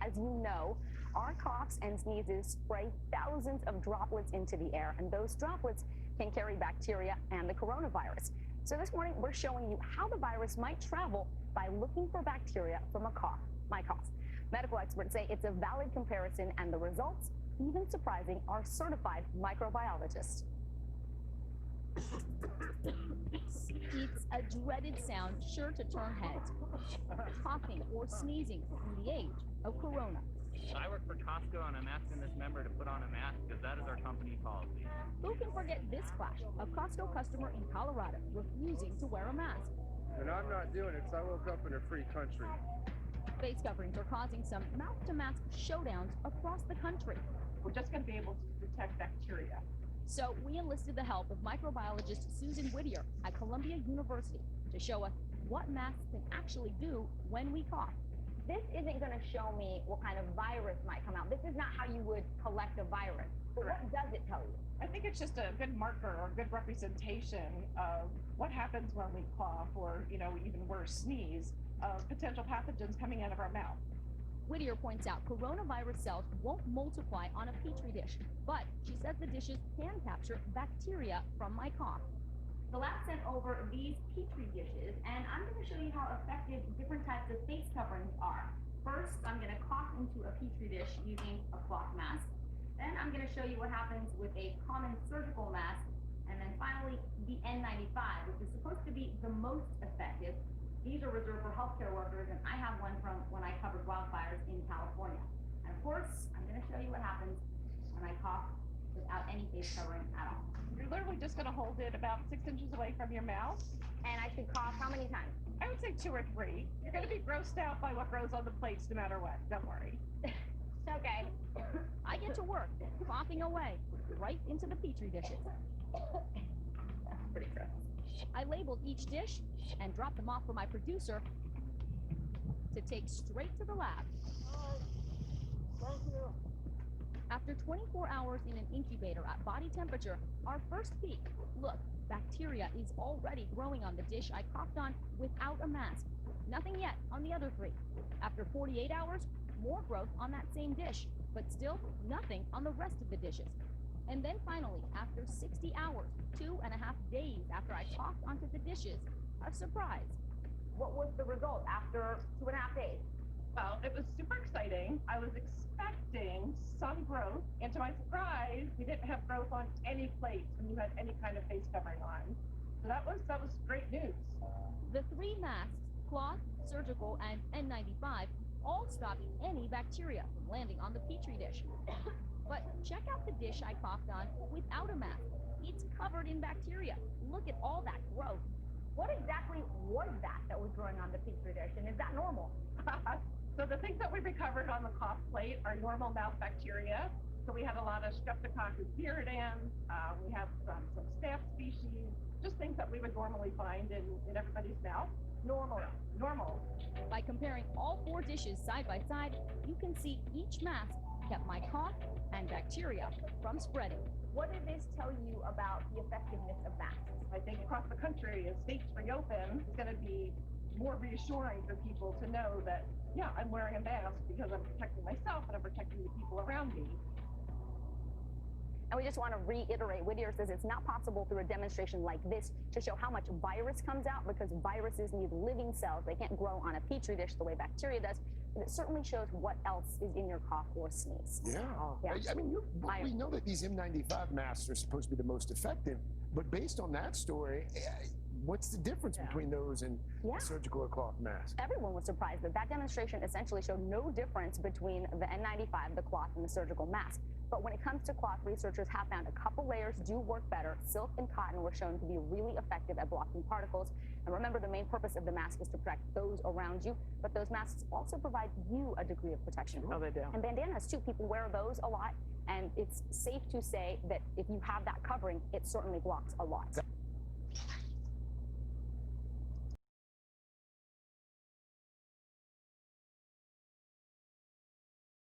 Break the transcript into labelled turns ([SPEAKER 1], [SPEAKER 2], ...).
[SPEAKER 1] As you know, our coughs and sneezes spray thousands of droplets into the air, and those droplets can carry bacteria and the coronavirus. So this morning, we're showing you how the virus might travel by looking for bacteria from a cough, my cough. Medical experts say it's a valid comparison, and the results, even surprising, are certified microbiologists.
[SPEAKER 2] It's a dreaded sound sure to turn heads. Coughing or sneezing in the age of corona.
[SPEAKER 3] I work for Costco and I'm asking this member to put on a mask because that is our company policy.
[SPEAKER 2] Who can forget this flash? A Costco customer in Colorado refusing to wear a mask.
[SPEAKER 4] And I'm not doing it because I woke up in a free country.
[SPEAKER 2] Face coverings are causing some mouth-to-mask showdowns across the country.
[SPEAKER 5] We're just going to be able to detect bacteria.
[SPEAKER 2] So we enlisted the help of microbiologist Susan Whittier at Columbia University to show us what masks can actually do when we cough.
[SPEAKER 1] This isn't going to show me what kind of virus might come out. This is not how you would collect a virus. But what does it tell you?
[SPEAKER 5] I think it's just a good marker or a good representation of what happens when we cough or, even worse, sneeze, of potential pathogens coming out of our mouth.
[SPEAKER 2] Whittier points out coronavirus cells won't multiply on a petri dish, but she says the dishes can capture bacteria from my cough.
[SPEAKER 1] The lab sent over these petri dishes, and I'm going to show you how effective different types of face coverings are. First, I'm going to cough into a petri dish using a cloth mask. Then I'm going to show you what happens with a common surgical mask. And then finally, the N95, which is supposed to be the most effective. These are reserved for healthcare workers, and I have one from when I covered wildfires in California. And of course, I'm going to show you what happens when I cough without any face covering at all.
[SPEAKER 5] You're literally just going to hold it about 6 inches away from your mouth.
[SPEAKER 1] And I should cough how many times?
[SPEAKER 5] I would say 2 or 3. You're going to be grossed out by what grows on the plates no matter what. Don't worry.
[SPEAKER 1] Okay.
[SPEAKER 2] I get to work, coughing away, right into the petri dishes.
[SPEAKER 1] Pretty gross.
[SPEAKER 2] I labeled each dish and dropped them off for my producer to take straight to the lab.
[SPEAKER 4] Thank you.
[SPEAKER 2] After 24 hours in an incubator at body temperature, our first peek. Look, bacteria is already growing on the dish I coughed on without a mask. Nothing yet on the other 3. After 48 hours, more growth on that same dish, but still nothing on the rest of the dishes. And then finally, after 60 hours, 2.5 days after I coughed onto the dishes, a surprise.
[SPEAKER 1] What was the result after 2.5 days?
[SPEAKER 5] Well, it was super exciting. I was expecting some growth, and to my surprise, we didn't have growth on any plates when you had any kind of face covering on. So that was great news.
[SPEAKER 2] The 3 masks, cloth, surgical, and N95, all stopped any bacteria from landing on the petri dish. But check out the dish I coughed on without a mask. It's covered in bacteria. Look at all that growth.
[SPEAKER 1] What exactly was that was growing on the petri dish, and is that normal?
[SPEAKER 5] So the things that we recovered on the cough plate are normal mouth bacteria. So we had a lot of Streptococcus viridans. We have some staph species, just things that we would normally find in everybody's mouth. Normal.
[SPEAKER 2] By comparing all 4 dishes side by side, you can see each mask kept my cough and bacteria from spreading.
[SPEAKER 1] What did this tell you about the effectiveness of masks?
[SPEAKER 5] I think across the country, as states reopen, it's going to be more reassuring for people to know that, yeah, I'm wearing a mask because I'm protecting myself and I'm protecting the people around me.
[SPEAKER 1] And we just want to reiterate, Whittier says it's not possible through a demonstration like this to show how much virus comes out because viruses need living cells. They can't grow on a petri dish the way bacteria does. But it certainly shows what else is in your cough or sneeze.
[SPEAKER 6] Yeah. I mean, we know that these N95 masks are supposed to be the most effective, but based on that story, what's the difference between those and surgical or cloth masks?
[SPEAKER 1] Everyone was surprised that demonstration essentially showed no difference between the N95, the cloth, and the surgical mask. But when it comes to cloth, researchers have found a couple layers do work better. Silk and cotton were shown to be really effective at blocking particles. And remember, the main purpose of the mask is to protect those around you, but those masks also provide you a degree of protection.
[SPEAKER 5] Oh, they do.
[SPEAKER 1] And bandanas, too. People wear those a lot, and it's safe to say that if you have that covering, it certainly blocks a lot.